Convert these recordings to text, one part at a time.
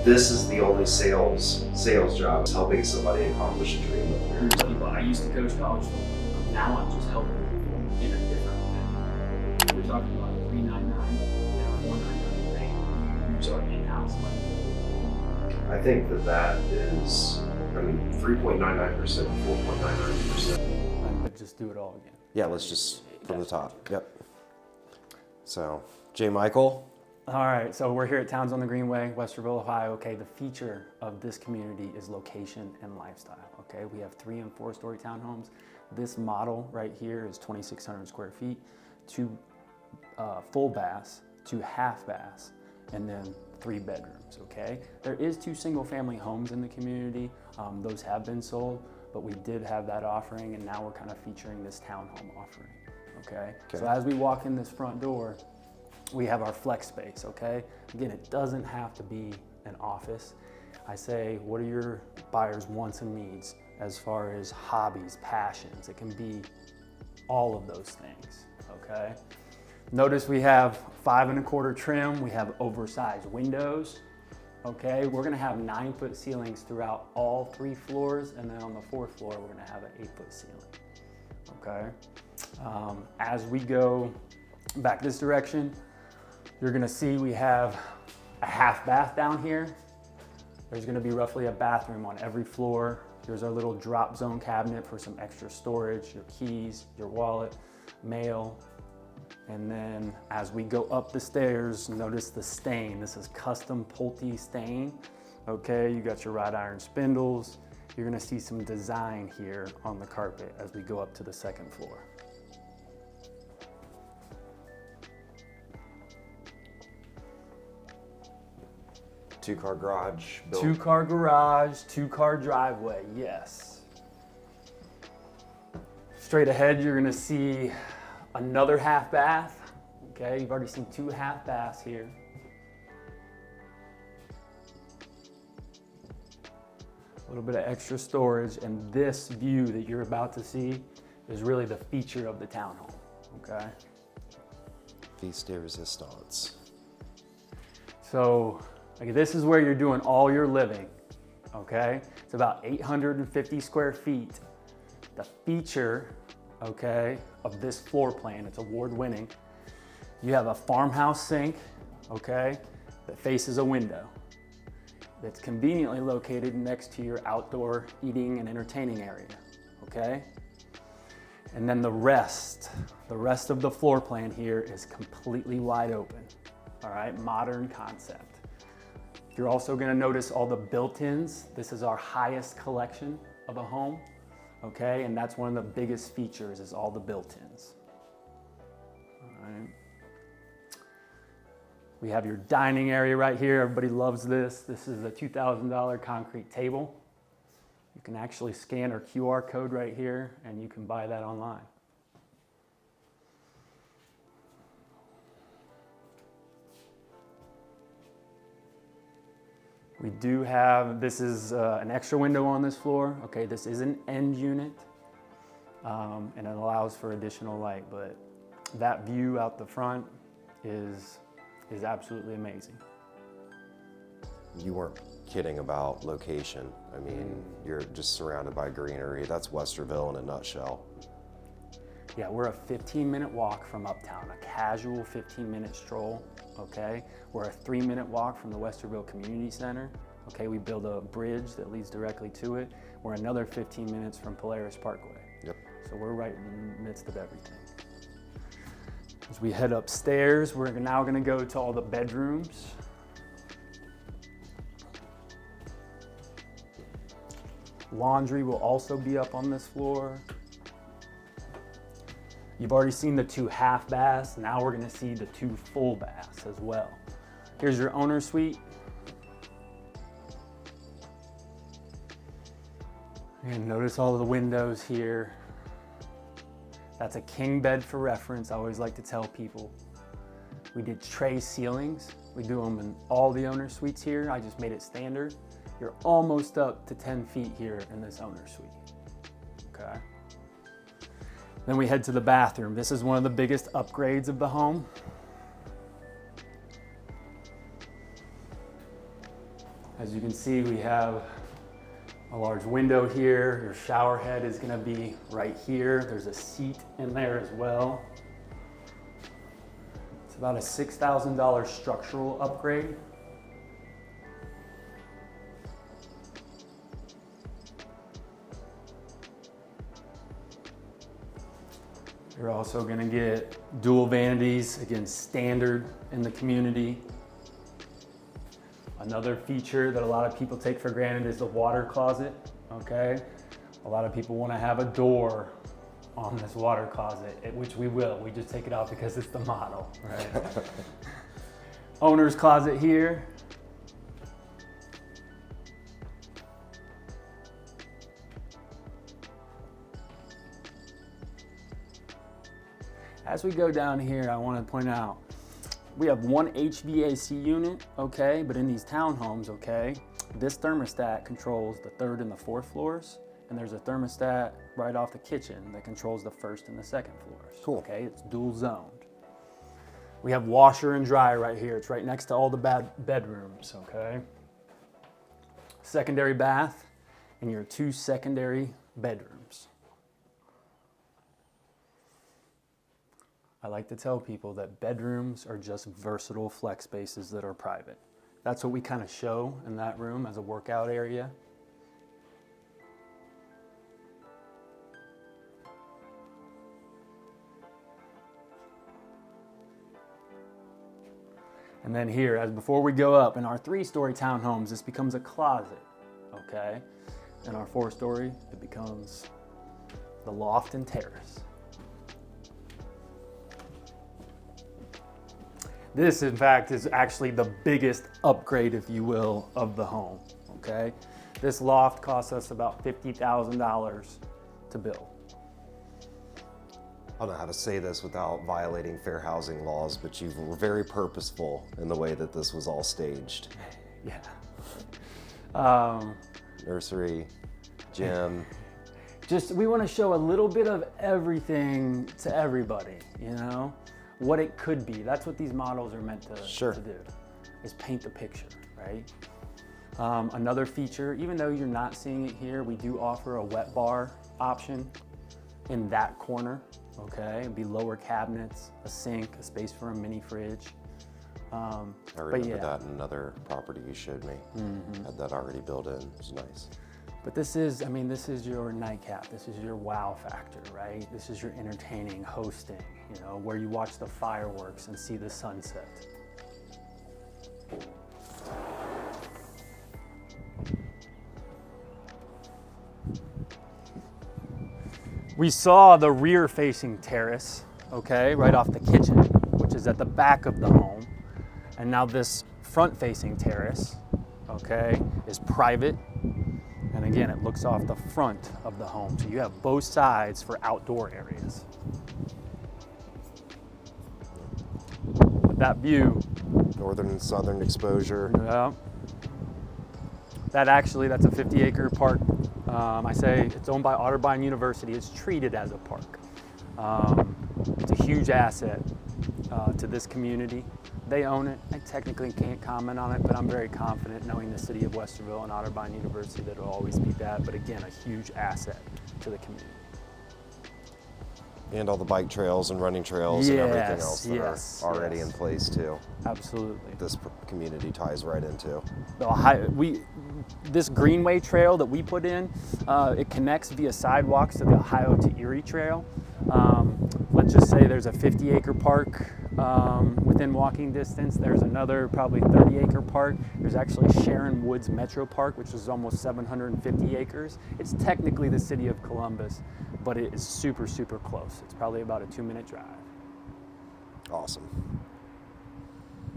this is the only sales job, is helping somebody accomplish a dream. People, I used to coach college football. Now I'm just helping people in a different way. We're talking about $399 and $499 paying. So in-house money. I think that is, 3.99%, 4.99%. But just do it all again. Yeah, let's just from the top. Yep. So, J. Michael. All right, so we're here at Towns on the Greenway, Westerville, Ohio. Okay, the feature of this community is location and lifestyle. Okay, we have 3- and 4-story townhomes. This model right here is 2,600 square feet, 2 full baths, 2 half baths, and then 3 bedrooms. Okay, there is 2 single-family homes in the community. Those have been sold, but we did have that offering, and now we're kind of featuring this townhome offering. Okay, so as we walk in this front door, we have our flex space, okay? Again, it doesn't have to be an office. I say, what are your buyers' wants and needs as far as hobbies, passions? It can be all of those things, okay? Notice we have 5 1/4 trim. We have oversized windows, okay? We're gonna have 9-foot ceilings throughout all 3 floors, and then on the 4th floor, we're gonna have an 8-foot ceiling, okay? As we go back this direction, you're gonna see we have a half bath down here. There's gonna be roughly a bathroom on every floor. There's our little drop zone cabinet for some extra storage, your keys, your wallet, mail. And then as we go up the stairs, notice the stain. This is custom Pulte stain. Okay, you got your wrought iron spindles. You're gonna see some design here on the carpet as we go up to the 2nd floor. Two-car garage built. 2-car garage, 2-car driveway, yes. Straight ahead, you're gonna see another half bath. Okay, you've already seen 2 half baths here. A little bit of extra storage, and this view that you're about to see is really the feature of the townhome, okay? Feast de resistance. So, this is where you're doing all your living, okay? It's about 850 square feet. The feature, okay, of this floor plan, it's award-winning. You have a farmhouse sink, okay, that faces a window. That's conveniently located next to your outdoor eating and entertaining area, okay? And then the rest of the floor plan here is completely wide open, all right? Modern concept. You're also gonna notice all the built-ins. This is our highest collection of a home, okay? And that's one of the biggest features is all the built-ins, all right? We have your dining area right here. Everybody loves this. This is a $2,000 concrete table. You can actually scan our QR code right here and you can buy that online. We do have, this is an extra window on this floor. Okay, this is an end unit and it allows for additional light, but that view out the front is absolutely amazing. You weren't kidding about location. I mean, you're just surrounded by greenery. That's Westerville in a nutshell. Yeah, we're a 15-minute walk from uptown, a casual 15-minute stroll, okay? We're a 3-minute walk from the Westerville Community Center, okay? We build a bridge that leads directly to it. We're another 15 minutes from Polaris Parkway. Yep. So we're right in the midst of everything. As we head upstairs, we're now gonna go to all the bedrooms. Laundry will also be up on this floor. You've already seen the 2 half baths. Now we're gonna see the 2 full baths as well. Here's your owner suite. And notice all of the windows here. That's a king bed for reference. I always like to tell people. We did tray ceilings. We do them in all the owner suites here. I just made it standard. You're almost up to 10 feet here in this owner suite, okay? Then we head to the bathroom. This is one of the biggest upgrades of the home. As you can see, we have a large window here. Your shower head is gonna be right here. There's a seat in there as well. It's about a $6,000 structural upgrade. You're also gonna get dual vanities, again, standard in the community. Another feature that a lot of people take for granted is the water closet, okay? A lot of people wanna have a door on this water closet, which we will. We just take it out because it's the model, right? Owner's closet here. As we go down here, I want to point out, we have one HVAC unit, okay, but in these townhomes, okay, this thermostat controls the 3rd and the 4th floors, and there's a thermostat right off the kitchen that controls the 1st and the 2nd floors. Cool. Okay, it's dual zoned. We have washer and dryer right here. It's right next to all the bedrooms, okay? Secondary bath and your 2 secondary bedrooms. I like to tell people that bedrooms are just versatile flex spaces that are private. That's what we kind of show in that room as a workout area. And then here, as before we go up, in our 3-story townhomes, this becomes a closet, okay? In our 4-story, it becomes the loft and terrace. This, in fact, is actually the biggest upgrade, if you will, of the home, okay? This loft costs us about $50,000 to build. I don't know how to say this without violating fair housing laws, but you were very purposeful in the way that this was all staged. Yeah. Nursery, gym. Just, we want to show a little bit of everything to everybody, you know? What it could be. That's what these models are meant to do, is paint the picture, right? Another feature, even though you're not seeing it here, we do offer a wet bar option in that corner, okay? It'd be lower cabinets, a sink, a space for a mini fridge. I remember that in another property you showed me. Had that already built in. It was nice. But this is, I mean, this is your nightcap. This is your wow factor, right? This is your entertaining, hosting, you know, where you watch the fireworks and see the sunset. We saw the rear-facing terrace, okay, right off the kitchen, which is at the back of the home. And now this front-facing terrace, okay, is private. And again, it looks off the front of the home. So you have both sides for outdoor areas. With that view. Northern and southern exposure. Yeah. That's a 50-acre park. I say it's owned by Otterbein University. It's treated as a park. It's a huge asset to this community. They own it. I technically can't comment on it, but I'm very confident knowing the city of Westerville and Otterbein University that it'll always be that, but again, a huge asset to the community. And all the bike trails and running trails and everything else that are already in place too. Absolutely. This community ties right into. This Greenway trail that we put in, it connects via sidewalks to the Ohio to Erie Trail. Let's just say there's a 50-acre park within walking distance. There's another probably 30-acre park. There's actually Sharon Woods Metro Park, which is almost 750 acres. It's technically the city of Columbus, but it is super, super close. It's probably about a 2-minute drive. Awesome.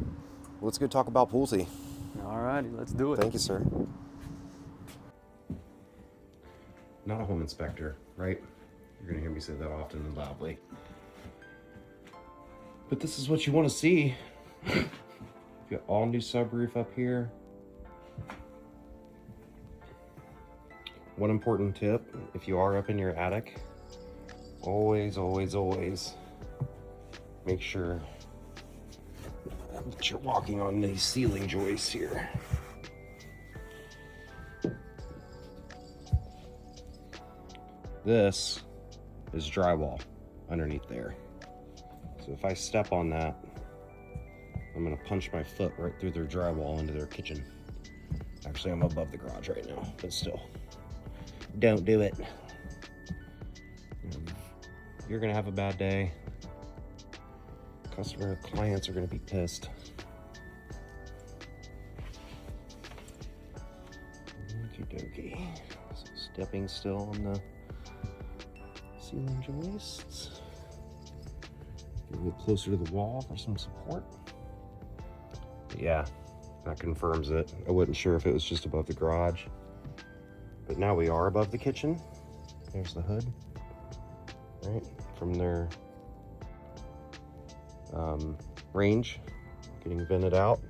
Well, let's go talk about Pulte. All righty, let's do it. Thank you, sir. Not a home inspector, right? You're gonna hear me say that often and loudly. But this is what you want to see. Got all new subroof up here. One important tip, if you are up in your attic, always make sure that you're walking on these ceiling joists here. This is drywall underneath there. So if I step on that, I'm gonna punch my foot right through their drywall into their kitchen. Actually, I'm above the garage right now, but still, don't do it. You're gonna have a bad day. Clients are gonna be pissed. Okie dokie. So stepping still on the ceiling joists. Get a little closer to the wall for some support. But yeah, that confirms it. I wasn't sure if it was just above the garage, but now we are above the kitchen. There's the hood, right? From their range, getting vented out.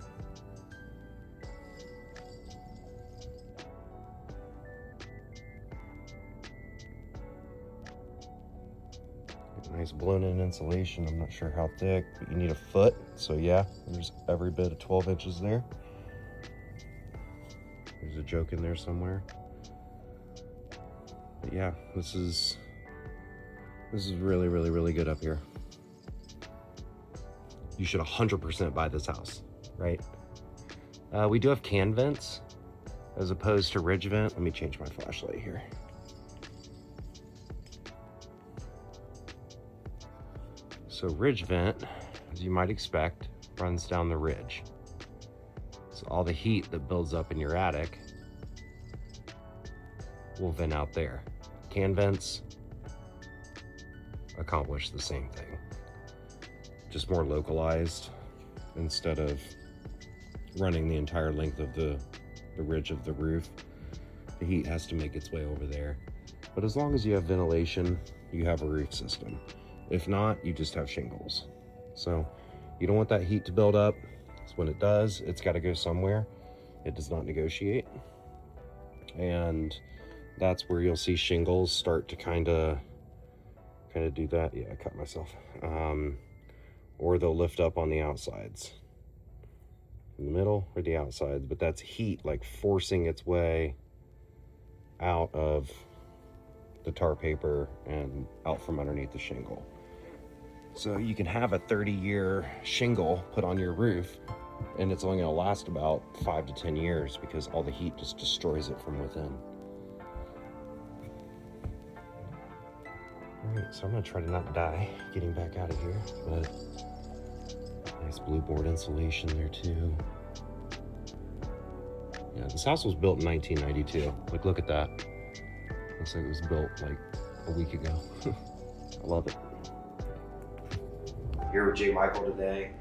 Nice blown in insulation. I'm not sure how thick, but you need a foot. So yeah, there's every bit of 12 inches there. There's a joke in there somewhere. But yeah, this is really, really, really good up here. You should 100% buy this house, right? We do have can vents as opposed to ridge vent. Let me change my flashlight here. So ridge vent, as you might expect, runs down the ridge. So all the heat that builds up in your attic will vent out there. Can vents accomplish the same thing, just more localized. Instead of running the entire length of the ridge of the roof, the heat has to make its way over there. But as long as you have ventilation, you have a roof system. If not, you just have shingles. So you don't want that heat to build up. So when it does, it's got to go somewhere. It does not negotiate. And that's where you'll see shingles start to kind of do that. Yeah, I cut myself. Or they'll lift up on the outsides. In the middle or the outsides, but that's heat like forcing its way out of the tar paper and out from underneath the shingle. So you can have a 30-year shingle put on your roof and it's only going to last about 5 to 10 years because all the heat just destroys it from within. All right, so I'm going to try to not die getting back out of here, but nice blue board insulation there too. Yeah, this house was built in 1992. Like, look at that. Looks like it was built like a week ago. I love it. Here with J. Michael today,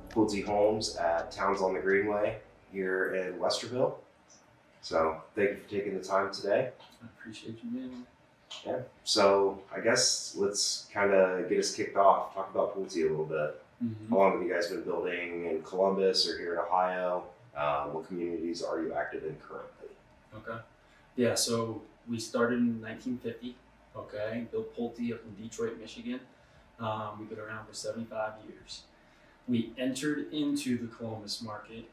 Pulte Homes at Towns on the Greenway here in Westerville. So thank you for taking the time today. I appreciate you being Yeah. So I guess let's kind of get us kicked off. Talk about Pulte a little bit. Mm-hmm. How long have you guys been building in Columbus or here in Ohio? What communities are you active in currently? Okay. Yeah, so we started in 1950, okay, built Pulte up in Detroit, Michigan. We've been around for 75 years. We entered into the Columbus market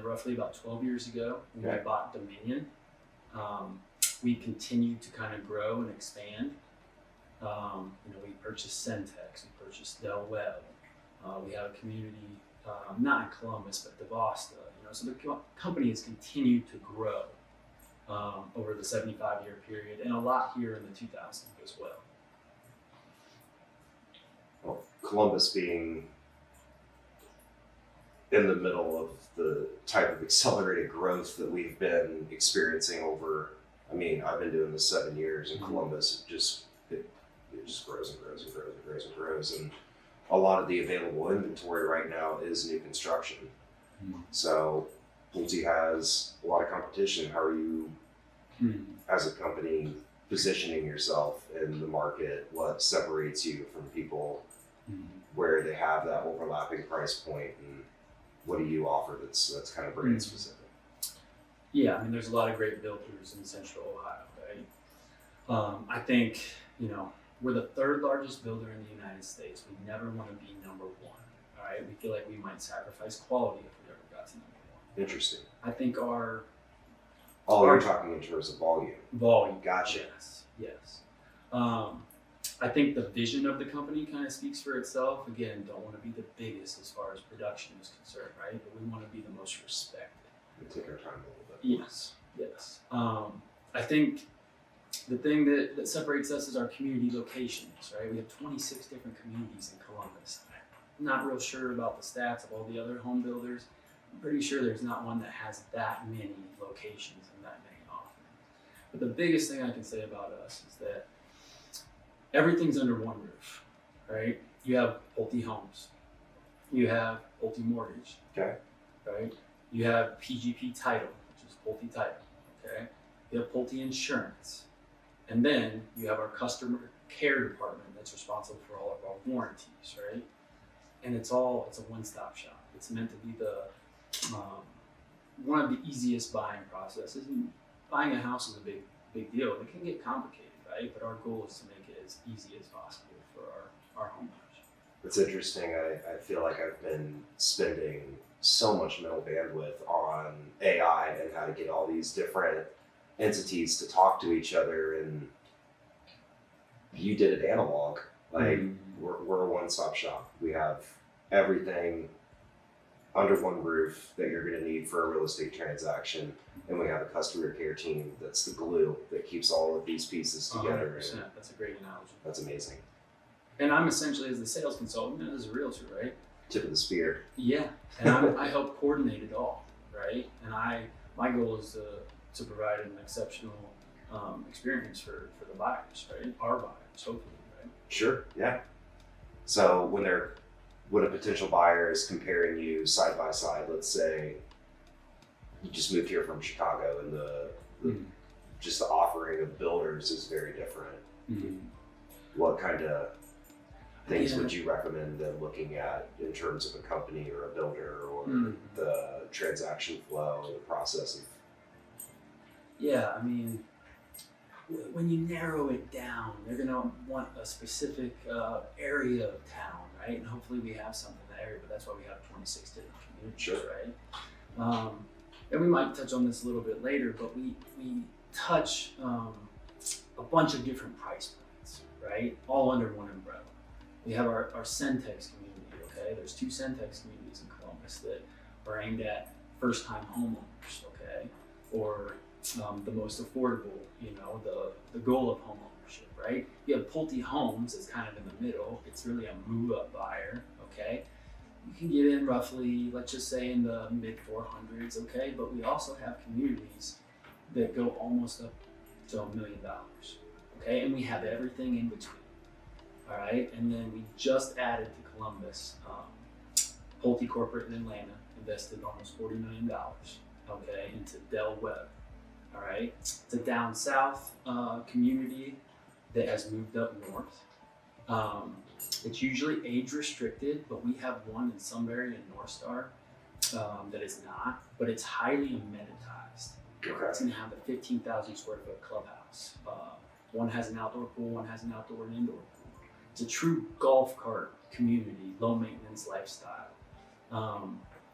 roughly about 12 years ago when we bought Dominion. We continued to kind of grow and expand. We purchased Centex, we purchased Del Webb. We have a community, not in Columbus, but DeVosta. So the company has continued to grow over the 75-year period, and a lot here in the 2000s as well. Well, Columbus being in the middle of the type of accelerated growth that we've been experiencing over, I've been doing this 7 years in Columbus. It just grows and grows and grows and grows and grows. And a lot of the available inventory right now is new construction. So Pulte has a lot of competition. How are you, as a company, positioning yourself in the market? What separates you from people where they have that overlapping price point, and what do you offer that's kind of brand specific? Yeah, there's a lot of great builders in Central Ohio, right? I think, we're the third largest builder in the United States. We never want to be number one, all right? We feel like we might sacrifice quality if we ever got to number one. Interesting. I think you're talking in terms of volume. volume. Gotcha. Yes. I think the vision of the company kind of speaks for itself. Again, don't want to be the biggest as far as production is concerned, right? But we want to be the most respected. We take our time a little bit. Yes, yes. I think the thing that separates us is our community locations, right? We have 26 different communities in Columbus. I'm not real sure about the stats of all the other home builders. I'm pretty sure there's not one that has that many locations and that many offerings. But the biggest thing I can say about us is that everything's under one roof, right? You have Pulte Homes. You have Pulte Mortgage. Okay. Right? You have PGP Title, which is Pulte Title. Okay. You have Pulte Insurance. And then you have our customer care department that's responsible for all of our warranties, right? And it's a one-stop shop. It's meant to be the one of the easiest buying processes. And buying a house is a big deal. It can get complicated, right? But our goal is to make it as easy as possible for our homeowners. It's interesting. I feel like I've been spending so much mental bandwidth on AI and how to get all these different entities to talk to each other, and you did it analog. Like we're a one-stop shop. We have everything under one roof that you're going to need for a real estate transaction, and we have a customer care team that's the glue that keeps all of these pieces together. 100%. And That's a great analogy. that's amazing. And I'm essentially as the sales consultant and as a realtor, right? Tip of the spear. Yeah, and I help coordinate it all, right? And my goal is to provide an exceptional experience for the buyers, right? Our buyers, hopefully, right? Sure. Yeah. So when a potential buyer is comparing you side by side, let's say you just moved here from Chicago, and the just the offering of builders is very different. Mm-hmm. What kind of things Yeah. would you recommend them looking at in terms of a company or a builder, or the transaction flow or the process of? Yeah, I mean, when you narrow it down, they're gonna want a specific area of town, right? And hopefully we have some in that area, but that's why we have 26 different communities, Sure. right? And we might touch on this a little bit later, but we touch a bunch of different price points, right? All under one umbrella. We have our Centex community, okay? There's 2 Centex communities in Columbus that are aimed at first-time homeowners, okay? Or the most affordable, the goal of home ownership, right? You have Pulte Homes that's kind of in the middle. It's really a move-up buyer, okay? You can get in roughly, let's just say in the mid 400s, okay? But we also have communities that go almost up to $1 million, okay? And we have everything in between, all right? And then we just added to Columbus, Pulte Corporate in Atlanta invested almost $40 million, okay, into Del Webb. All right, it's a down south community that has moved up north. It's usually age restricted, but we have one in Sunbury and North Star that is not, but it's highly amenitized. Okay. It's gonna have a 15,000 square foot clubhouse. One has an outdoor pool, one has an outdoor and indoor pool. It's a true golf cart community, low maintenance lifestyle.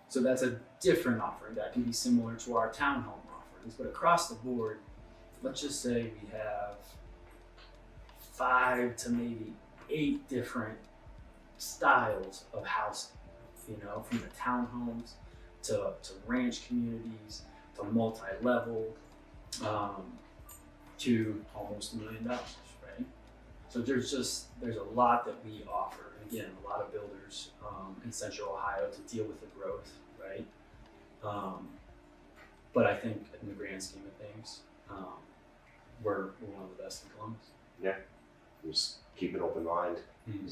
So that's a different offering that can be similar to our townhome offerings, but across the board, let's just say we have 5 to maybe 8 different styles of housing, from the townhomes to ranch communities to multi-level to almost $1 million, right? So there's a lot that we offer. And again, a lot of builders in Central Ohio to deal with the growth, right? But I think in the grand scheme of things, we're one of the best in Columbus. Yeah. Just keep an open mind. Mm-hmm.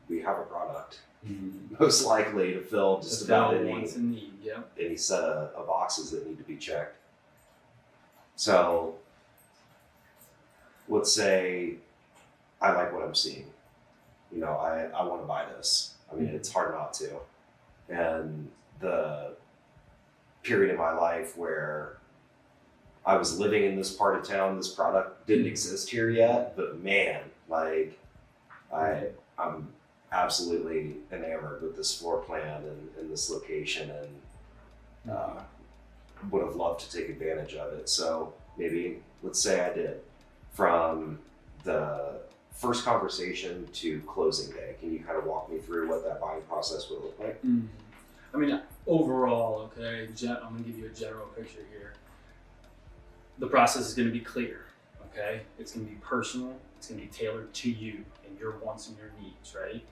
We have a product most likely to fill just about any wants and need, yeah. any set of boxes that need to be checked. So let's say I like what I'm seeing. I want to buy this. I mean, it's hard not to. And the period in my life where I was living in this part of town, this product didn't exist here yet, but man, like I'm absolutely enamored with this floor plan and this location, and would have loved to take advantage of it. So maybe, let's say I did, from the first conversation to closing day, can you kind of walk me through what that buying process would look like? I mean, overall, okay, I'm gonna give you a general picture here. The process is gonna be clear, okay? It's gonna be personal, it's gonna be tailored to you and your wants and your needs, right?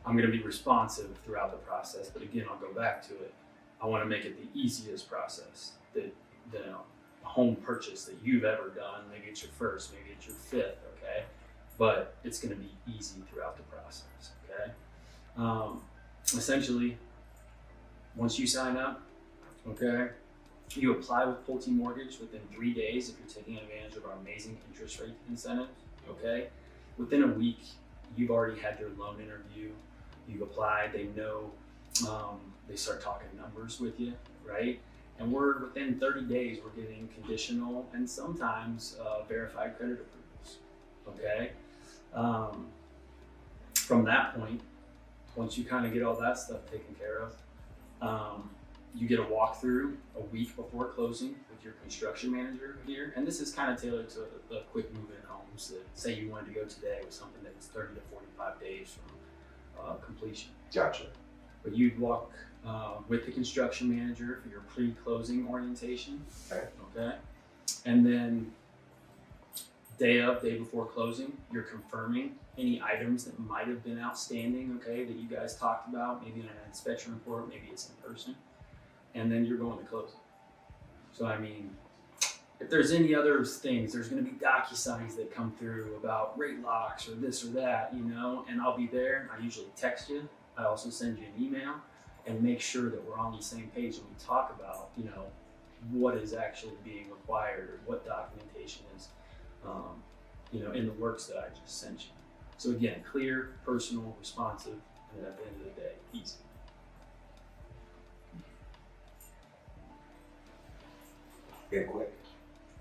I'm gonna be responsive throughout the process, but again, I'll go back to it. I wanna make it the easiest process that a home purchase that you've ever done. Maybe it's your first, maybe it's your fifth, okay? But it's gonna be easy throughout the process, okay? Essentially, once you sign up, okay, you apply with Pulte Mortgage within 3 days if you're taking advantage of our amazing interest rate incentives, okay? Within a week, you've already had your loan interview, you've applied, they know, they start talking numbers with you, right? And we're within 30 days, we're getting conditional and sometimes verified credit approvals, okay? From that point, once you kind of get all that stuff taken care of, you get a walkthrough a week before closing with your construction manager here. And this is kind of tailored to the quick move-in homes that say you wanted to go today with something that was 30 to 45 days from completion. Gotcha. But you'd walk with the construction manager for your pre-closing orientation. Okay. And then day before closing, you're confirming any items that might have been outstanding, okay, that you guys talked about, maybe in an inspection report, maybe it's in person. And then you're going to closing. So, I mean, if there's any other things, there's going to be DocuSigns that come through about rate locks or this or that, you know, and I'll be there. I usually text you. I also send you an email and make sure that we're on the same page when we talk about, you know, what is actually being required or what documentation is, you know, in the works that I just sent you. So again, clear, personal, responsive, and at the end of the day, easy. And quick,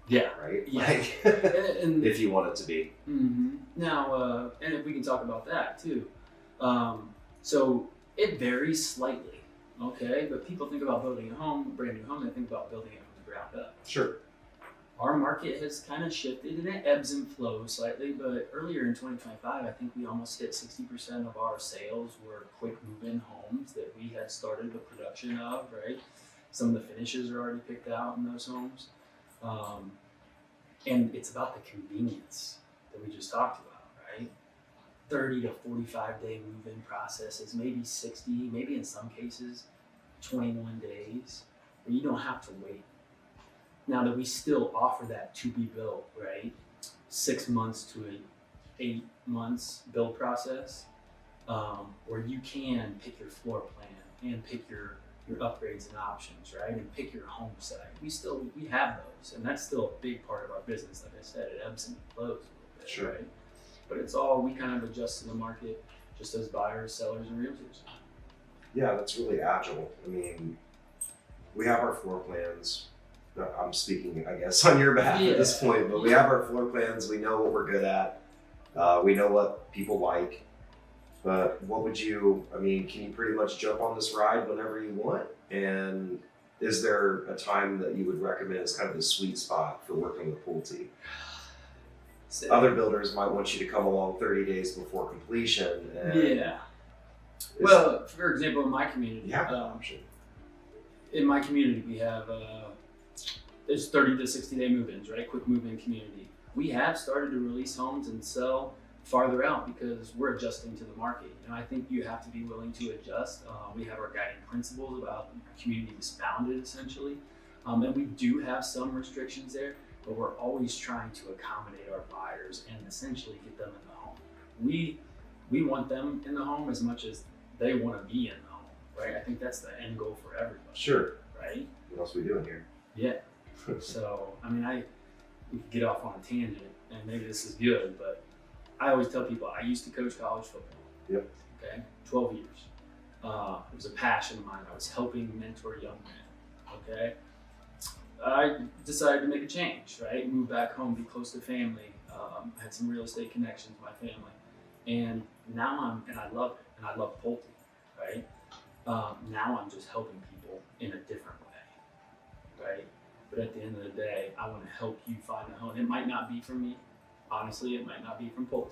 Yeah. right? Yeah. Like, and if you want it to be. Now, and if we can talk about that too. So it varies slightly, okay? But people think about building a home, a brand new home, they think about building it from the ground up. Sure. Our market has kind of shifted and it ebbs and flows slightly, but earlier in 2025, I think we almost hit 60% of our sales were quick move-in homes that we had started the production of, right? Some of the finishes are already picked out in those homes. And it's about the convenience that we just talked about, right? 30 to 45 day move-in processes, maybe 60, maybe in some cases, 21 days, where you don't have to wait. Now that we still offer that to be built, right? 6 months to 8 months build process, where you can pick your floor plan and pick your upgrades and options, right? And pick your home site. We have those, and that's still a big part of our business. Like I said, it ebbs and flows a little bit, Sure. right? But it's all, we kind of adjust to the market just as buyers, sellers, and realtors. Yeah, that's really agile. I mean, we have our floor plans. I'm speaking, I guess, on your behalf at this point, but we have our floor plans. We know what we're good at. We know what people like. But what would you, I mean, can you pretty much jump on this ride whenever you want? And is there a time that you would recommend as kind of the sweet spot for working with Pulte? Other builders might want you to come along 30 days before completion. And Well, for example, in my community, you have that option. in my community, we have there's 30 to 60 day move-ins, right? Quick move-in community. We have started to release homes and sell farther out because we're adjusting to the market. You know, I think you have to be willing to adjust. We have our guiding principles about the community is founded, essentially, and we do have some restrictions there, but we're always trying to accommodate our buyers and essentially get them in the home. We want them in the home as much as they want to be in the home, right? I think that's the end goal for everybody. Sure. Right? What else are we doing here? Yeah. So, I mean, we could get off on a tangent, and maybe this is good, but I always tell people I used to coach college football. Yep. Okay, 12 years. It was a passion of mine. I was helping mentor young men. Okay. I decided to make a change, right? Move back home, be close to family. I had some real estate connections with my family, and now I love it, and I love Pulte, right? Now I'm just helping people in a different way, right? But at the end of the day, I want to help you find a home. It might not be for me, honestly, it might not be from Pulte,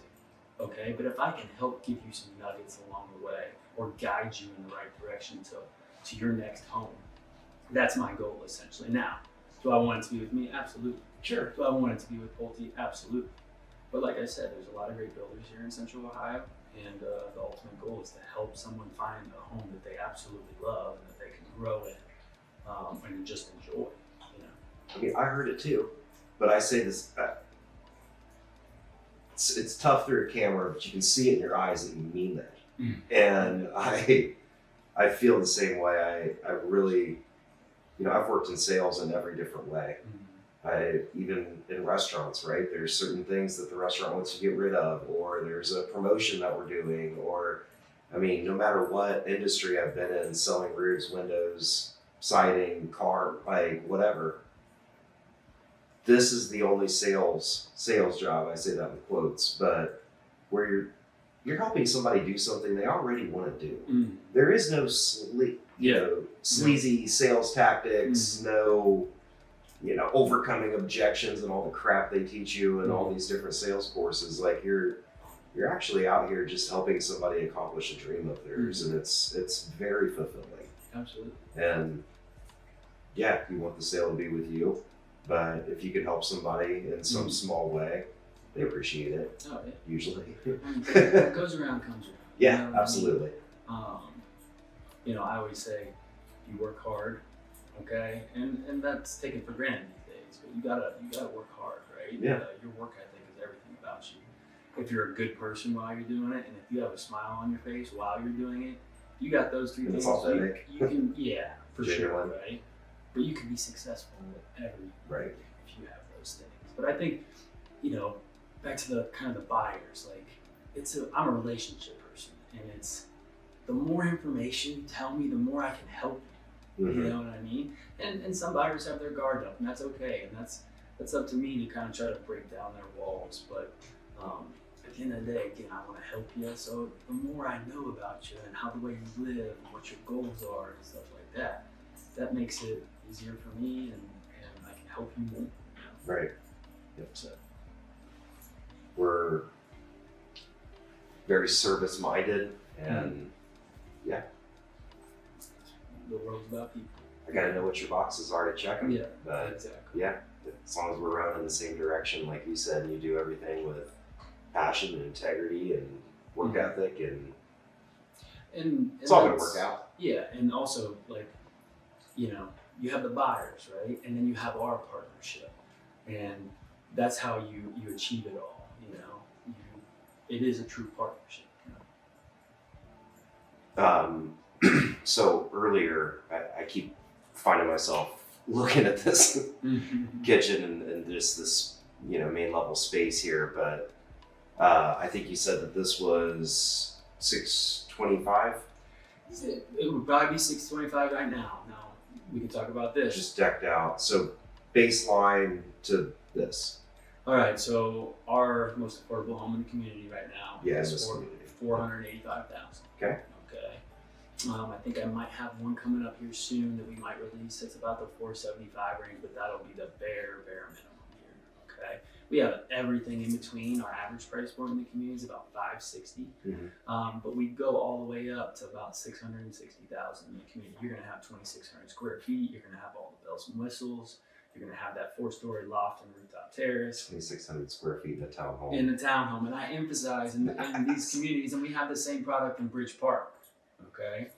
okay? But if I can help give you some nuggets along the way or guide you in the right direction to your next home, that's my goal essentially. Now, do I want it to be with me? Absolutely. Sure. Do I want it to be with Pulte? Absolutely. But like I said, there's a lot of great builders here in Central Ohio, and the ultimate goal is to help someone find a home that they absolutely love and that they can grow in and just enjoy. You know. I mean, I heard it too, but I say this. It's tough through a camera, but you can see it in your eyes that you mean that. And I feel the same way. I really, I've worked in sales in every different way. Even in restaurants, right? There's certain things that the restaurant wants to get rid of, or there's a promotion that we're doing, or, I mean, no matter what industry I've been in, selling roofs, windows, siding, car, like whatever. This is the only sales job, I say that with quotes, but where you're helping somebody do something they already want to do. There is no sleazy sales tactics, no, overcoming objections and all the crap they teach you and all these different sales courses. Like you're actually out here just helping somebody accomplish a dream of theirs, and it's very fulfilling. Absolutely. And yeah, you want the sale to be with you, but if you can help somebody in some small way, they appreciate it. Oh yeah. Usually. What goes around comes around. Yeah, You know what absolutely. I mean? I always say you work hard, okay, and that's taken for granted these days. But you gotta work hard, right? Yeah. Your work ethic is everything about you. If you're a good person while you're doing it, and if you have a smile on your face while you're doing it, you got those three And things. it's authentic. You can, yeah, for sure, Genuine. right? But you can be successful with everything. Right. If you have those things. But I think, back to the kind of the buyers, like I'm a relationship person, and it's the more information you tell me, the more I can help you. You know what I mean? And some buyers have their guard up, and that's okay, and that's up to me to kind of try to break down their walls. But at the end of the day, again, I want to help you. So the more I know about you and how the way you live and what your goals are and stuff like that, that makes it easier for me, and I can help you more. Right. Yep. So, We're very service minded, and yeah, the world's about people. I gotta know what your boxes are to check them. Yeah, But exactly. yeah, as long as we're running in the same direction, like you said, and you do everything with passion and integrity and work ethic, and it's all gonna that's- work out. Yeah, and also you have the buyers, right? And then you have our partnership, and that's how you achieve it all. It is a true partnership. So earlier, I keep finding myself looking at this kitchen and just this, main level space here, but I think you said that this was $625, It would probably be $625 right now. Now we can talk about this. just decked out. So baseline to this. All right, so our most affordable home in the community right now Yeah, in is this for community. $485,000. Okay. Okay. I think I might have one coming up here soon that we might release. It's about the 475 range, but that'll be the bare minimum here. Okay. We have everything in between. Our average price point in the community is about $560, but we go all the way up to about $660,000 in the community. You're gonna have 2,600 square feet. You're gonna have all the bells and whistles. You're gonna have that 4-story loft and rooftop terrace. 2,600 square feet in a townhome. In the townhome, and I emphasize in these communities, and we have the same product in Bridge Park, okay?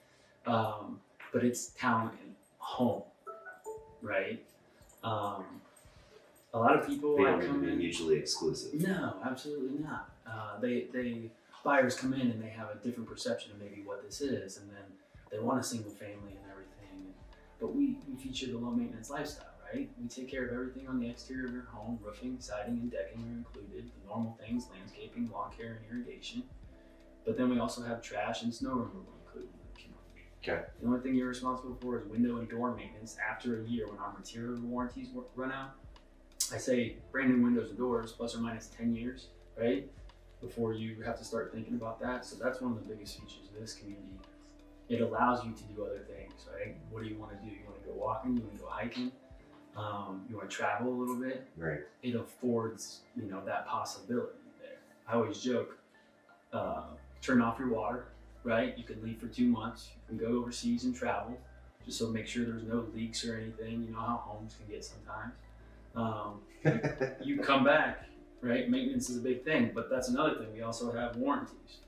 But it's town and home, right? A lot of people They like don't need to come be in. mutually exclusive. No, absolutely not. Buyers come in and they have a different perception of maybe what this is, and then they want a single family and everything. But we feature the low maintenance lifestyle. Right? We take care of everything on the exterior of your home. Roofing, siding, and decking are included. The normal things, landscaping, lawn care, and irrigation. But then we also have trash and snow removal included in the community. Okay. The only thing you're responsible for is window and door maintenance after a year when our material warranties run out. I say brand new windows and doors, plus or minus 10 years, right? Before you have to start thinking about that. So that's one of the biggest features of this community. It allows you to do other things, right? What do you want to do? You want to go walking? You want to go hiking? you want to travel a little bit, Right. it affords, that possibility there. I always joke, turn off your water, right? You can leave for 2 months. You can go overseas and travel, just so make sure there's no leaks or anything. You know how homes can get sometimes. You come back, right? Maintenance is a big thing, but that's another thing. We also have warranties,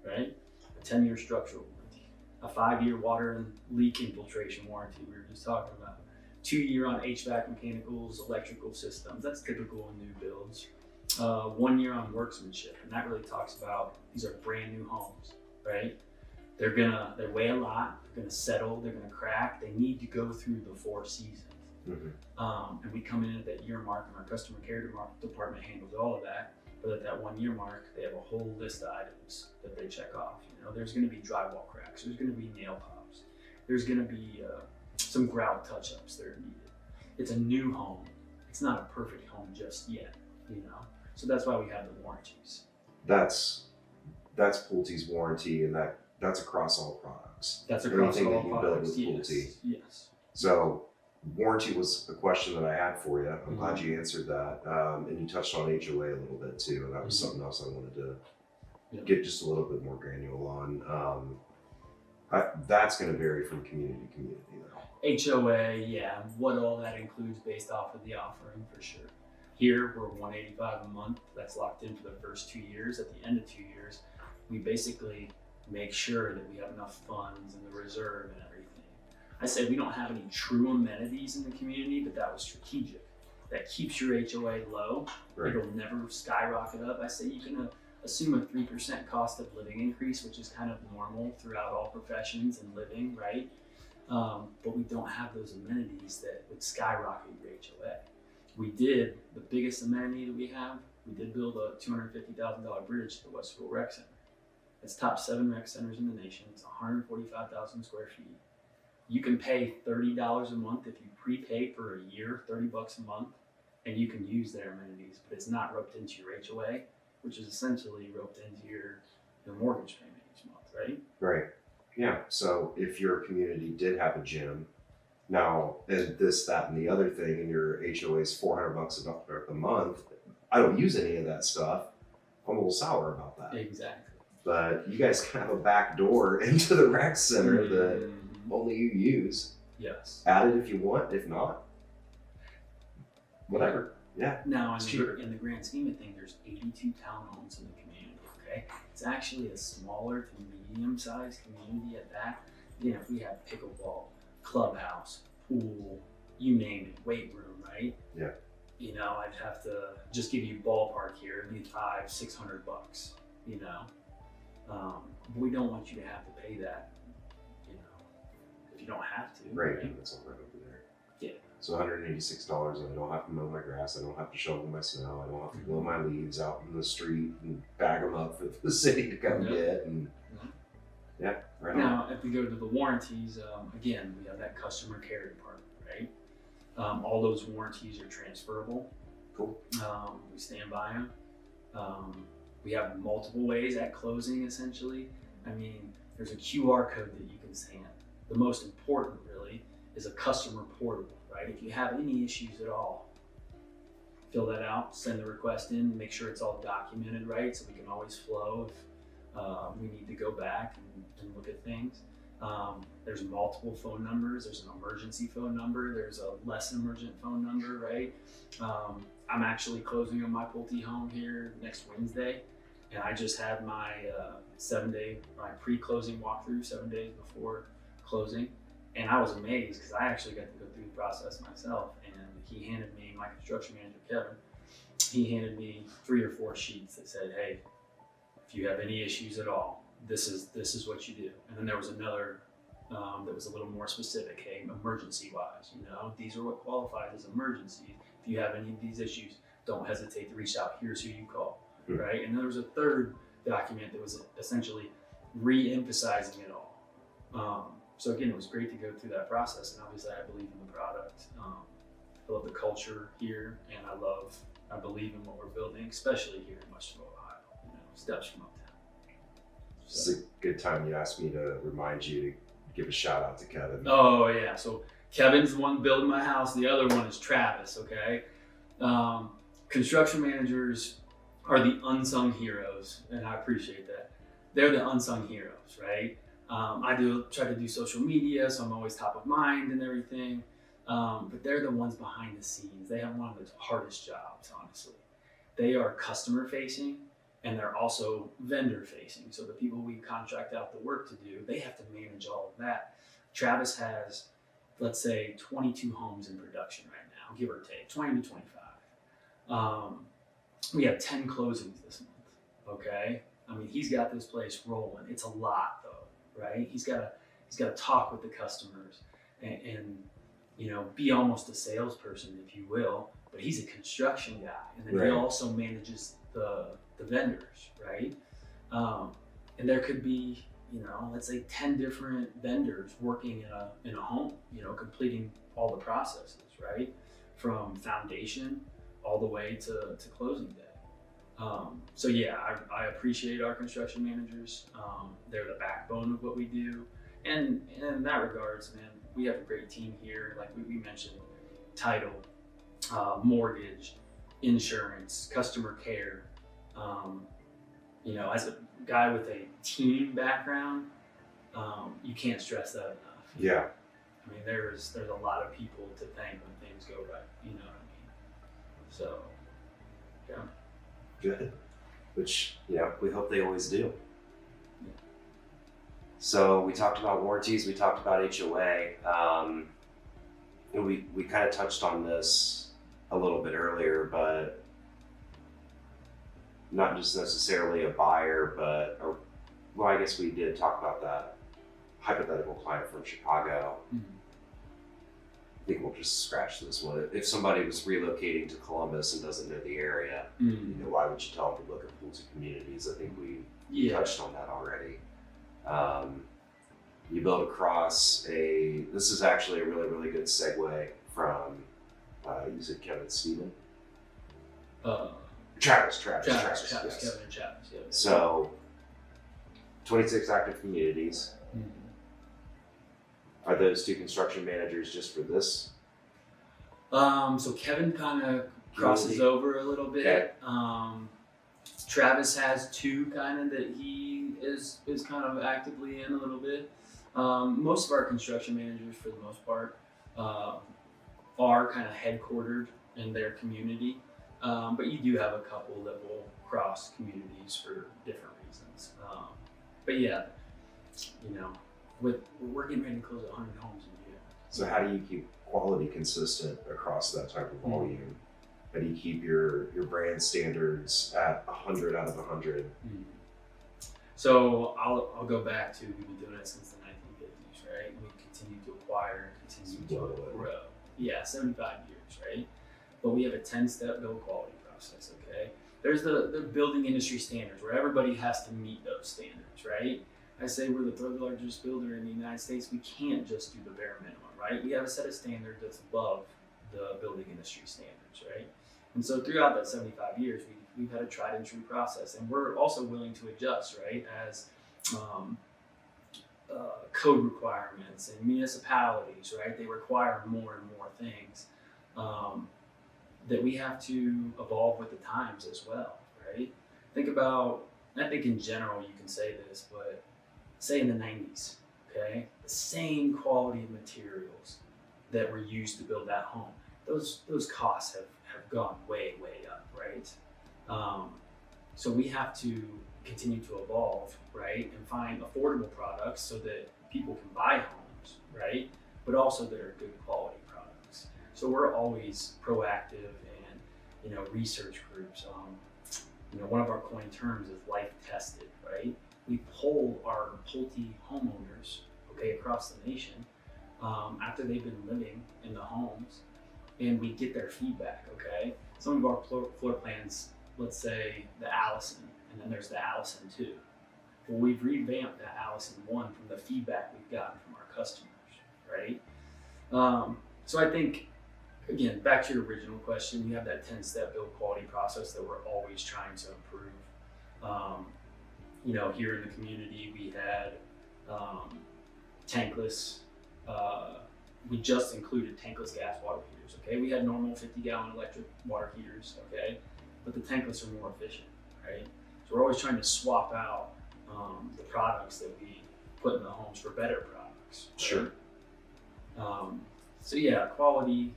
right? A 10-year structural warranty, a 5-year water and leak infiltration warranty we were just talking about, 2-year on HVAC mechanicals, electrical systems. That's typical in new builds. 1 year on workmanship, and that really talks about these are brand new homes, right? They weigh a lot, they're gonna settle, they're gonna crack, they need to go through the 4 seasons. And we come in at that year mark, and our customer care department handles all of that. But at that 1 year mark, they have a whole list of items that they check off. There's gonna be drywall cracks, there's gonna be nail pops, there's gonna be some grout touch-ups that are needed. It's a new home, it's not a perfect home just yet, So that's why we have the warranties. That's Pulte's warranty, and that's across all products. That's across Anything all that you build products. with Pulte. Yes. So warranty was a question that I had for you. I'm glad you answered that. And you touched on HOA a little bit too, and that was something else I wanted to get just a little bit more granular on. That's going to vary from community to community though. HOA, yeah, what all that includes based off of the offering for sure. Here, we're $185 a month. That's locked in for the first 2 years. At the end of 2 years, we basically make sure that we have enough funds in the reserve and everything. I say we don't have any true amenities in the community, but that was strategic. That keeps your HOA low. Right. It'll never skyrocket up. I say you can assume a 3% cost of living increase, which is kind of normal throughout all professions and living, right? But we don't have those amenities that would skyrocket your HOA. The biggest amenity that we have, we did build a $250,000 bridge to the Westerville Rec Center. It's top 7 rec centers in the nation. It's 145,000 square feet. You can pay $30 a month if you prepay for a year, $30 a month, and you can use their amenities, but it's not roped into your HOA, which is essentially roped into your mortgage payment each month, right? Right. Yeah. So if your community did have a gym, now, and this, that, and the other thing, and your HOA is $400 a month, I don't use any of that stuff. I'm a little sour about that. Exactly. But you guys can have a back door into the rec center that only you use. Yes. Add it if you want. If not, whatever. Yeah. Now, It's cheaper. in the grand scheme of things, there's 82 townhomes in the community, okay? It's actually a smaller to medium-sized community at that. If we have pickleball, clubhouse, pool, you name it, weight room, right? Yeah. I'd have to just give you ballpark here. It'd be $500-600, we don't want you to have to pay that, if you don't have to. Right. That's all right over there. Yeah. So $186, and I don't have to mow my grass. I don't have to shovel my snow. I don't have to blow my leaves out in the street and bag them up for the city to come get. And yeah, right on. Now, if we go to the warranties, again, we have that customer care department, right? All those warranties are transferable. Cool. We stand by them. We have multiple ways at closing, essentially. There's a QR code that you can scan. The most important, really, is a customer portal, right? If you have any issues at all, fill that out, send the request in, make sure it's all documented, right? So we can always flow if we need to go back and look at things. There's multiple phone numbers. There's an emergency phone number. There's a less emergent phone number, right? I'm actually closing on my Pulte home here next Wednesday, and I just had my my pre-closing walkthrough 7 days before closing, and I was amazed because I actually got to go through the process myself. And he handed me, my construction manager Kevin, he handed me 3 or 4 sheets that said, "Hey, if you have any issues at all, this is what you do." And then there was another that was a little more specific. Hey, emergency wise, these are what qualifies as emergencies. If you have any of these issues, don't hesitate to reach out. Here's who you call, right? And then there was a third document that was essentially re-emphasizing it all. So again, it was great to go through that process, and obviously I believe in the product. I love the culture here, and I believe in what we're building, especially here in Westerville, Ohio. Steps from uptown. It's a good time you asked me to remind you to give a shout out to Kevin. Oh yeah, so Kevin's the one building my house. The other one is Travis. Okay. Construction managers are the unsung heroes, and I appreciate that. They're the unsung heroes, right? I try to do social media, so I'm always top of mind and everything. But they're the ones behind the scenes. They have one of the hardest jobs, honestly. They are customer facing, and they're also vendor facing. So the people we contract out the work to do, they have to manage all of that. Travis has, let's say, 22 homes in production right now, give or take, 20 to 25. We have 10 closings this month, okay? I mean, he's got this place rolling. It's a lot though, right? He's got to talk with the customers and you know, be almost a salesperson, if you will, but he's a construction guy. And then Right. he also manages the vendors, right? And there could be, you know, let's say 10 different vendors working in a home, you know, completing all the processes, right? From foundation all the way to closing day. So yeah, I appreciate our construction managers. They're the backbone of what we do. And in that regards, man, we have a great team here. Like we mentioned, title, mortgage, insurance, customer care. You know, as a guy with a team background, you can't stress that enough. Yeah. I mean, there's a lot of people to thank when things go right. You know what I mean? So, yeah. Good. Which, you know, we hope they always do. So we talked about warranties, we talked about HOA. And we kind of touched on this a little bit earlier, but not just necessarily a buyer, but well, I guess we did talk about that hypothetical client from Chicago. Mm-hmm. I think we'll just scratch this one. If somebody was relocating to Columbus and doesn't know the area, Mm-hmm. you know, why would you tell them to look at Pulte communities? I think we Yeah. touched on that already. You build across this is actually a really, really good segue from, you said Kevin Stephen? Travis, yes. Kevin and Travis. Yeah. So, 26 active communities. Mhm. Are those two construction managers just for this? So Kevin kind of crosses Community. over a little bit. Okay. Travis has two kind of that he is kind of actively in a little bit. Most of our construction managers, for the most part, are kind of headquartered in their community. But you do have a couple that will cross communities for different reasons. But yeah, you know, we're getting ready to close 100 homes in a year. So how do you keep quality consistent across that type of volume? How do you keep your brand standards at 100 out of 100? So I'll go back to, we've been doing it since the 1950s, right? We continue to acquire and continue to grow. Yeah, 75 years, right? But we have a 10-step build quality process, okay? There's the building industry standards where everybody has to meet those standards, right? I say we're the third largest builder in the United States. We can't just do the bare minimum, right? We have a set of standards that's above the building industry standards, right? And so throughout that 75 years, we've had a tried and true process, and we're also willing to adjust, right? As code requirements and municipalities, right? They require more and more things that we have to evolve with the times as well, right? Think about, I think in general you can say this, but say in the 90s, okay? The same quality of materials that were used to build that home, those costs have gone way, way up, right? So we have to continue to evolve, right? And find affordable products so that people can buy homes, right? But also that are good quality products. So we're always proactive and, you know, research groups. You know, one of our coined terms is life tested, right? We poll our Pulte homeowners, okay, across the nation, after they've been living in the homes, and we get their feedback, okay? Some of our floor plans, let's say the Allison, and then there's the Allison 2. Well, we've revamped that Allison 1 from the feedback we've gotten from our customers, right? So I think, again, back to your original question, you have that 10-step build quality process that we're always trying to improve. You know, here in the community, we had tankless we just included tankless gas water heaters. Okay, we had normal 50-gallon electric water heaters. Okay, but the tankless are more efficient, right? So we're always trying to swap out the products that we put in the homes for better products. Right? Sure. So yeah, quality.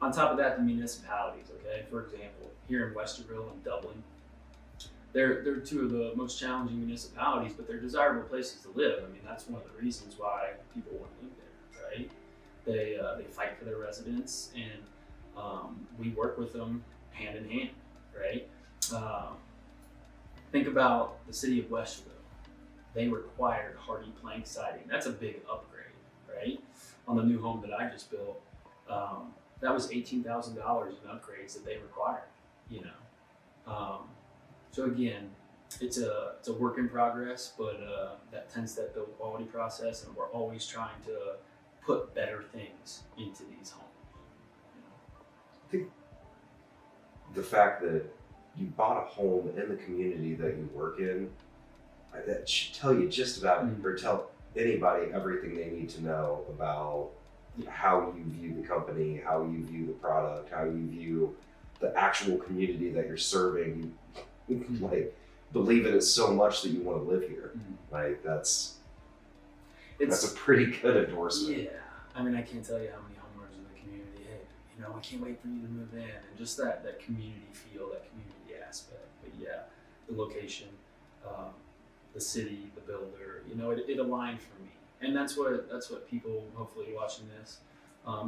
On top of that, the municipalities. Okay, for example, here in Westerville and Dublin, they're two of the most challenging municipalities, but they're desirable places to live. I mean, that's one of the reasons why people want to live there, right? They fight for their residents, and we work with them hand in hand, right? Think about the city of Westerville. They required hardy plank siding. That's a big upgrade, right? On the new home that I just built, that was $18,000 in upgrades that they required, you know. So again, it's a work in progress, but that 10-step build quality process, and we're always trying to put better things into these homes. I think the fact that you bought a home in the community that you work in, that should tell you just about, or tell anybody everything they need to know about how you view the company, how you view the product, how you view the actual community that you're serving. You like believe in it so much that you want to live here. Like that's a pretty good endorsement. Yeah, I mean, I can't tell you how many homeowners in the community, hey, you know, I can't wait for you to move in, and just that community feel, that community aspect. But yeah, the location, the city, the builder, you know, it aligned for me, and that's what people hopefully watching this,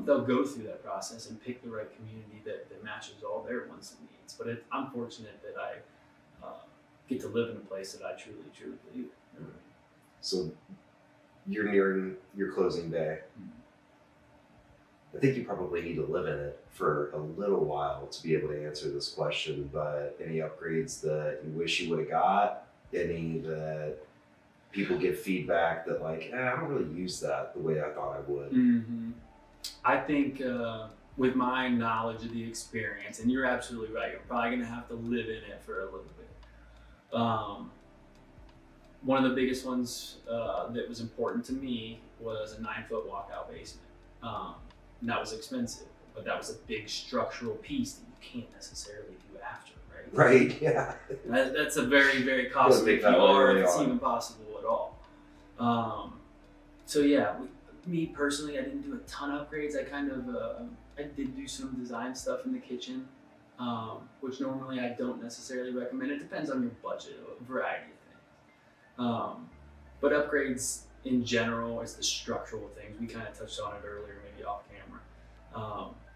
they'll go through that process and pick the right community that matches all their wants and needs. But I'm fortunate that I get to live in a place that I truly believe in. So you're nearing your closing day. I think you probably need to live in it for a little while to be able to answer this question, but any upgrades that you wish you would have got, any that people give feedback that like, I don't really use that the way I thought I would. I think with my knowledge of the experience, and you're absolutely right, you're probably gonna have to live in it for a little bit. One of the biggest ones that was important to me was a 9-foot walkout basement. And that was expensive, but that was a big structural piece that you can't necessarily do after, right? Right, yeah. That's a very, very costly Make that PR really if it's hard. even possible at all. So yeah, me personally, I didn't do a ton of upgrades. I did do some design stuff in the kitchen, which normally I don't necessarily recommend. It depends on your budget, a variety of things. But upgrades in general is the structural things. We kind of touched on it earlier, maybe off camera.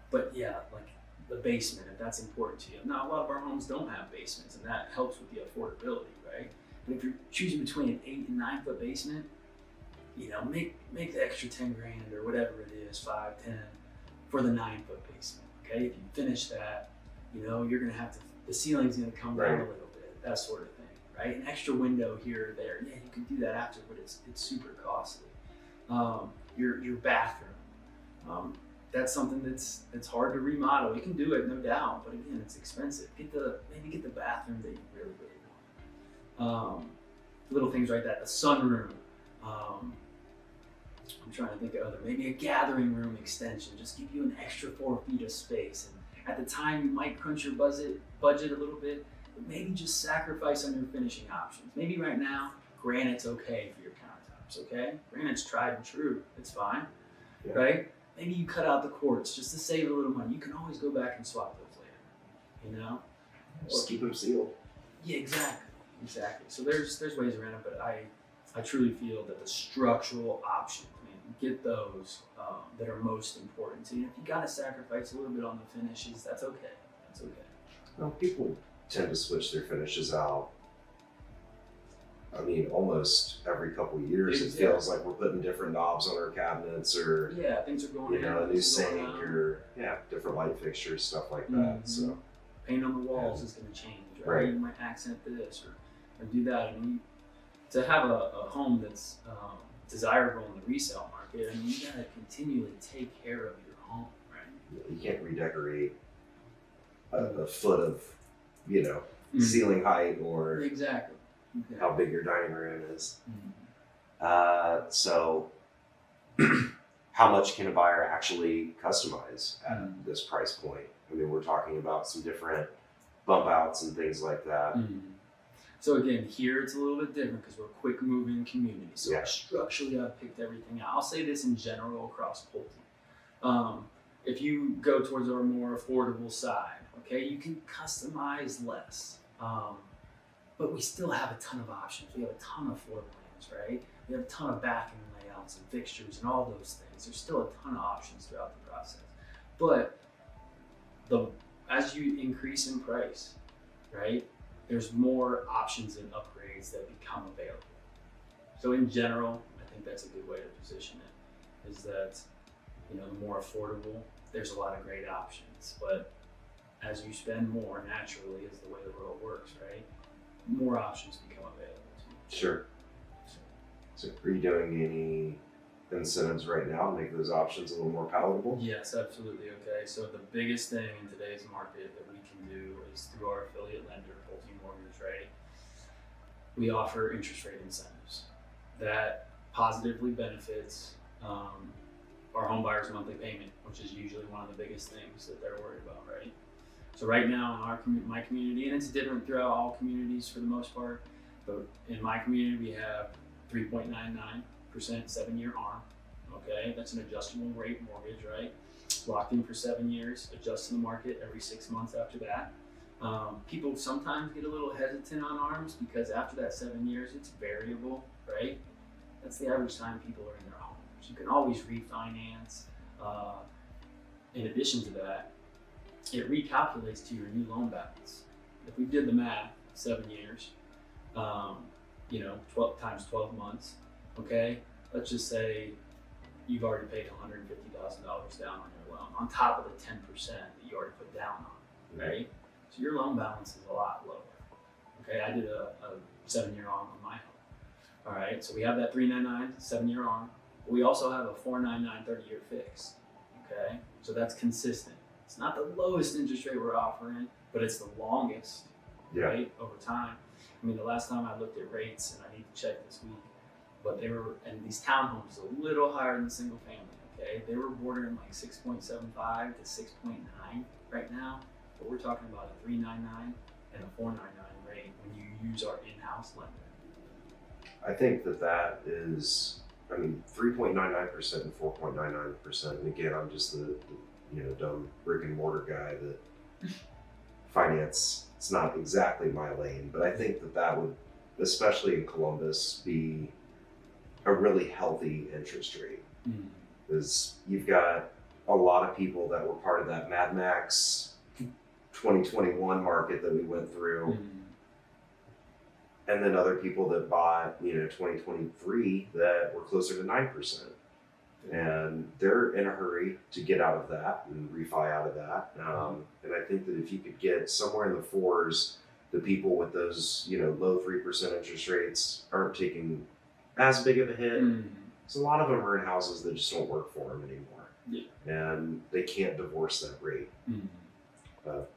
But yeah, like the basement, if that's important to you. Now, a lot of our homes don't have basements, and that helps with the affordability, right? But if you're choosing between an 8 and 9 foot basement, you know, make the extra 10 grand or whatever it is, 5, 10, for the 9 foot basement. Okay, if you finish that, you know, you're gonna have to, the ceiling's gonna come down a little bit, that sort of thing, right? An extra window here or there, yeah, you can do that after, but it's super costly. Your bathroom, that's something that's hard to remodel. You can do it, no doubt, but again, it's expensive. Maybe get the bathroom that you really want. Little things like that. The sunroom. I'm trying to think of other. Maybe a gathering room extension. Just give you an extra 4 feet of space. And at the time, you might crunch your budget a little bit, but maybe just sacrifice on your finishing options. Maybe right now, granite's okay for your countertops. Okay, granite's tried and true. It's fine, right? Maybe you cut out the quartz just to save a little money. You can always go back and swap those later, you know? Just keep them sealed. Yeah, exactly. So there's ways around it, but I truly feel that the structural options, man, get those that are most important to you. If you gotta sacrifice a little bit on the finishes, that's okay. Well, people tend to switch their finishes out. I mean, almost every couple of years, it feels like we're putting different knobs on our cabinets, or Yeah, things are going you know, a new things are going sink, on. or different light fixtures, stuff like that. So Paint on the walls is gonna change, right? Right. You might accent this or do that. I mean, to have a home that's desirable in the resale market, I mean, you gotta continually take care of your home, right? you can't redecorate a foot of, you know, ceiling height or Exactly. how big your dining room is. Mhm. So how much can a buyer actually customize at this price point? I mean, we're talking about some different bump outs and things like that. So again, here it's a little bit different because we're a quick moving community. So Yeah. structurally, I've picked everything out. I'll say this in general across Pulte. If you go towards our more affordable side, okay, you can customize less. But we still have a ton of options. We have a ton of floor plans, right? We have a ton of bathroom layouts and fixtures and all those things. There's still a ton of options throughout the process. But as you increase in price, right, there's more options and upgrades that become available. So in general, I think that's a good way to position it, is that, you know, the more affordable, there's a lot of great options. But as you spend more, naturally, is the way the world works, right? More options become available to you. Sure. So are you doing any incentives right now to make those options a little more palatable? Yes, absolutely. Okay, so the biggest thing in today's market that we can do is through our affiliate lender, Pulte Mortgage, right? We offer interest rate incentives that positively benefits our home buyers' monthly payment, which is usually one of the biggest things that they're worried about, right? So right now in my community, and it's different throughout all communities for the most part, but in my community we have 3.99% 7-year ARM. Okay, that's an adjustable rate mortgage, right? Locked in for 7 years, adjust to the market every 6 months after that. People sometimes get a little hesitant on ARMs because after that 7 years, it's variable, right? That's the average time people are in their homes. You can always refinance. In addition to that, it recalculates to your new loan balance. If we did the math, 7 years, 12 times 12 months, okay? Let's just say you've already paid $150,000 down on your loan, on top of the 10% that you already put down on, right? So your loan balance is a lot lower. Okay, I did a 7-year ARM on my home. All right, so we have that 399 7-year ARM. But we also have a 499 30-year fix. Okay, so that's consistent. It's not the lowest interest rate we're offering, but it's the longest, right, over time. I mean, the last time I looked at rates, and I need to check this week, but they were, and these townhomes a little higher than single family, okay? They were bordering like 6.75 to 6.9 right now, but we're talking about a 399 and a 499 rate when you use our in-house lender. I think that is, I mean, 3.99% and 4.99%. And again, I'm just the dumb brick and mortar guy that finance, it's not exactly my lane, but I think that would, especially in Columbus, be a really healthy interest rate. Because you've got a lot of people that were part of that Mad Max 2021 market that we went through. And then other people that bought, 2023 that were closer to 9%. And they're in a hurry to get out of that and refi out of that. And I think that if you could get somewhere in the 4s, the people with those, low 3% interest rates aren't taking as big of a hit. So a lot of them are in houses that just don't work for them anymore. Yeah. And they can't divorce that rate. It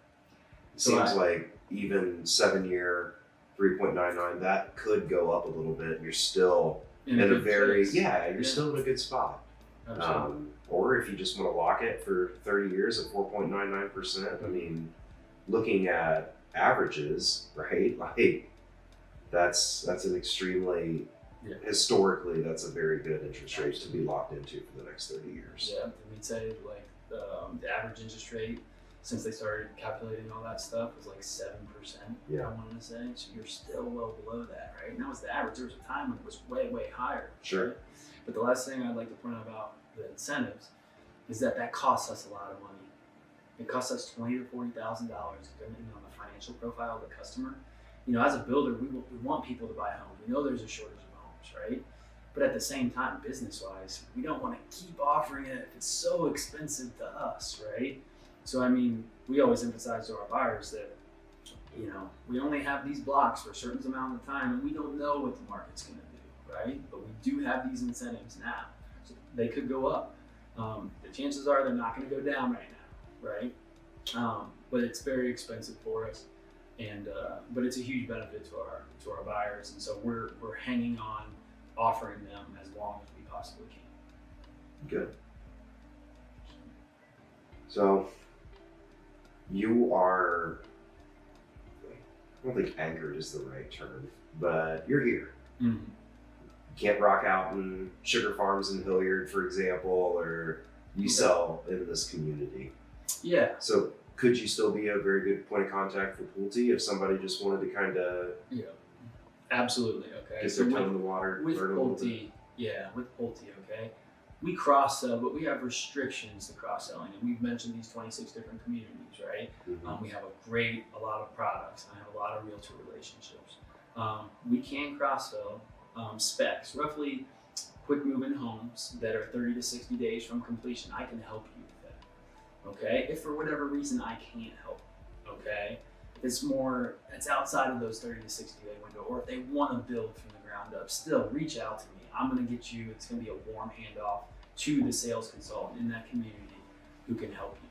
seems like even 7-year, 3.99, that could go up a little bit. You're still in a very, you're still in a good spot. Or if you just want to lock it for 30 years at 4.99%, I mean, looking at averages, right? Like that's an extremely, historically, that's a very good interest rate to be locked into for the next 30 years. Yeah, we'd say like the average interest rate since they started calculating all that stuff was like 7%. I wanted to say, so you're still well below that, right? And that was the average. There was a time when it was way, way higher. Sure. Right? But the last thing I'd like to point out about the incentives is that costs us a lot of money. It costs us $20,000 to $40,000 depending on the financial profile of the customer. As a builder, we want people to buy homes. We know there's a shortage of homes, right? But at the same time, business-wise, we don't want to keep offering it if it's so expensive to us, right? So, I mean, we always emphasize to our buyers that, we only have these blocks for a certain amount of time and we don't know what the market's going to do, right? But we do have these incentives now. So they could go up. The chances are they're not going to go down right now, right? But it's very expensive for us. And but it's a huge benefit to our buyers. And so we're hanging on offering them as long as we possibly can. Good. So you are, I don't think anchored is the right term, but you're here. Mhm. You can't rock out in Sugar Farms in Hilliard, for example, or you Okay. sell in this community. Yeah. So could you still be a very good point of contact for Pulte if somebody just wanted to kind of Yeah. Absolutely. Okay. get So their toe in the water, with learn a little bit? Pulte, yeah, with Pulte, okay, we cross sell, but we have restrictions to cross selling, and we've mentioned these 26 different communities, right? Mhm. We have a lot of products. I have a lot of realtor relationships. We can cross sell specs, roughly quick moving homes that are 30 to 60 days from completion. I can help you with that. Okay. If for whatever reason I can't help, okay, if it's outside of those 30 to 60 day window, or if they want to build from the ground up, still reach out to me. I'm going to get you, it's going to be a warm handoff to the sales consultant in that community who can help you.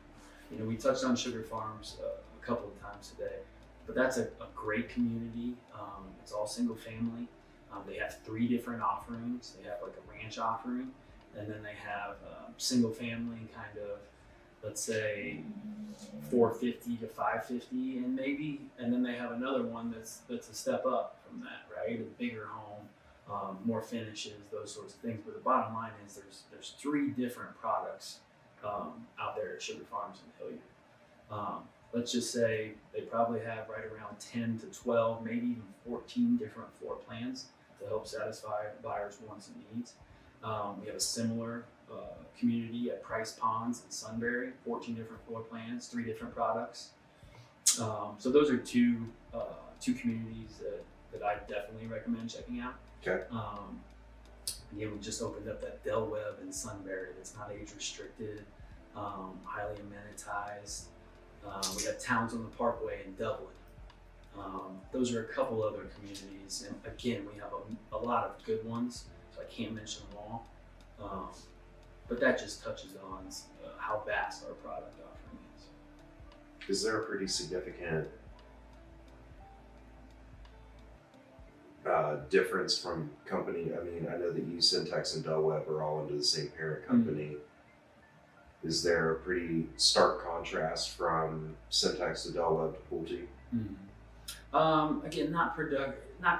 You know, we touched on Sugar Farms a couple of times today, but that's a great community. It's all single family. They have 3 different offerings. They have like a ranch offering, and then they have single family kind of, let's say, 450 to 550, and then they have another one that's a step up from that, right? A bigger home, more finishes, those sorts of things. But the bottom line is there's 3 different products out there at Sugar Farms and Hilliard. Let's just say they probably have right around 10 to 12, maybe even 14 different floor plans to help satisfy buyers' wants and needs. We have a similar community at Price Ponds and Sunbury, 14 different floor plans, 3 different products. So those are two communities that I definitely recommend checking out. Okay. Again, we just opened up that Del Webb in Sunbury that's not age restricted, highly amenitized. We have Towns on the Parkway in Dublin. Those are a couple other communities, and again, we have a lot of good ones, so I can't mention them all. But that just touches on how vast our product offering is. Is there a pretty significant difference from company? I mean, I know that you, Syntex, and Del Webb are all under the same parent company. Is there a pretty stark contrast from Syntex to Del Webb to Pulte? Again, not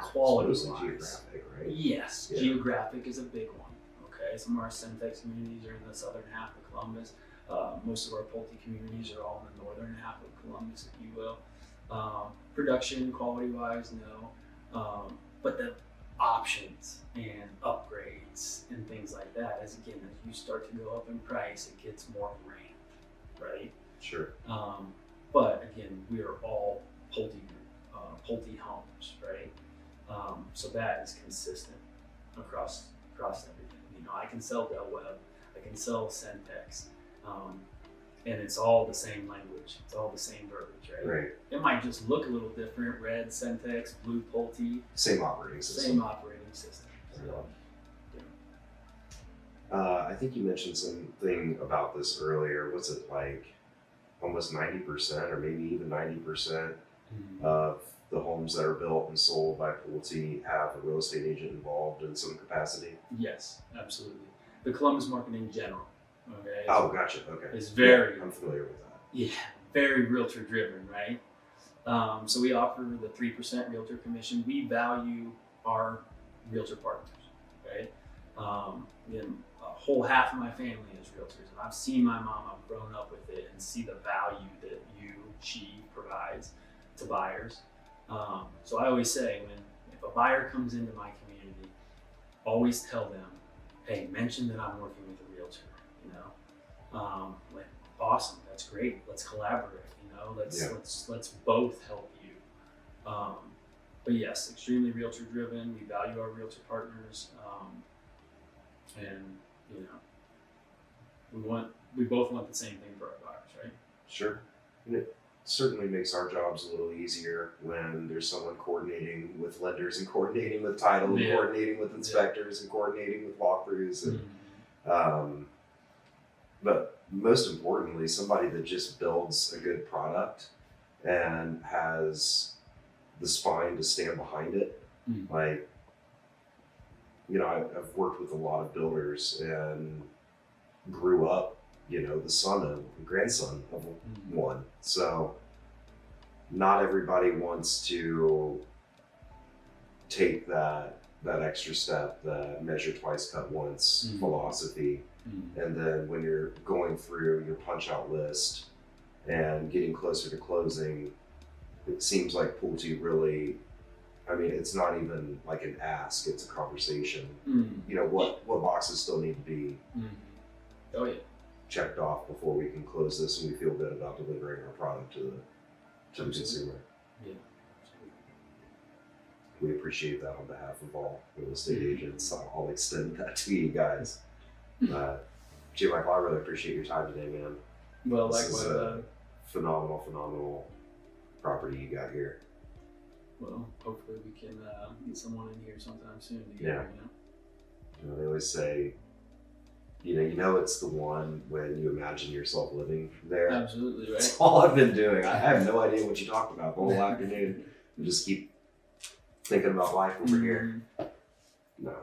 quality Mostly wise. geographic, right? Yes, Yeah. Geographic is a big one. Okay, some of our Syntex communities are in the southern half of Columbus. Most of our Pulte communities are all in the northern half of Columbus, if you will. Production, quality-wise, no. But the options and upgrades and things like that, as you start to go up in price, it gets more grand, right? Sure. But again, we are all Pulte Homes, right? So that is consistent across everything. You know, I can sell Del Webb, I can sell Syntex, and it's all the same language. It's all the same verbiage, right? Right. It might just look a little different: red Syntex, blue Pulte, Same operating system. same operating system. So, I think you mentioned something about this earlier. Was it like almost 90% or maybe even 90% of the homes that are built and sold by Pulte have a real estate agent involved in some capacity? yes, absolutely. The Columbus market in general, okay? Oh, gotcha. Okay. It's very, Yeah, I'm familiar with that. yeah, very realtor driven, right? So we offer the 3% realtor commission. We value our realtor partners, right? Again, a whole half of my family is realtors, and I've seen my mom. I've grown up with it and see the value that she provides to buyers. So I always say, if a buyer comes into my community, always tell them, hey, mention that I'm working with a realtor. You know, like, awesome, that's great. Let's collaborate. You know, let's both help you. But yes, extremely realtor driven. We value our realtor partners, and you know, we both want the same thing for our buyers, right? Sure. And it certainly makes our jobs a little easier when there's someone coordinating with lenders and coordinating with title and Yeah. coordinating with inspectors and coordinating with walkthroughs. And, but most importantly, somebody that just builds a good product and has the spine to stand behind it. Like, you know, I've worked with a lot of builders and grew up you know, the son of, the grandson of one. So not everybody wants to take that extra step, the measure twice, cut once philosophy. And then when you're going through your punch out list and getting closer to closing, it seems like Pulte really, I mean, it's not even like an ask, it's a conversation. You know, what boxes still need to be Oh yeah. checked off before we can close this and we feel good about delivering our product to the consumer. Yeah. We appreciate that on behalf of all real estate agents. I'll extend that to you guys. Jim, Michael, I really appreciate your time today, man. Well, This is likewise. a phenomenal property you got here. Well, hopefully we can get someone in here sometime soon. Yeah. You know? You know, they always say, you know it's the one when you imagine yourself living there. Absolutely, right? That's all I've been doing. I have no idea what you talked about the whole afternoon. I just keep thinking about life over here. No,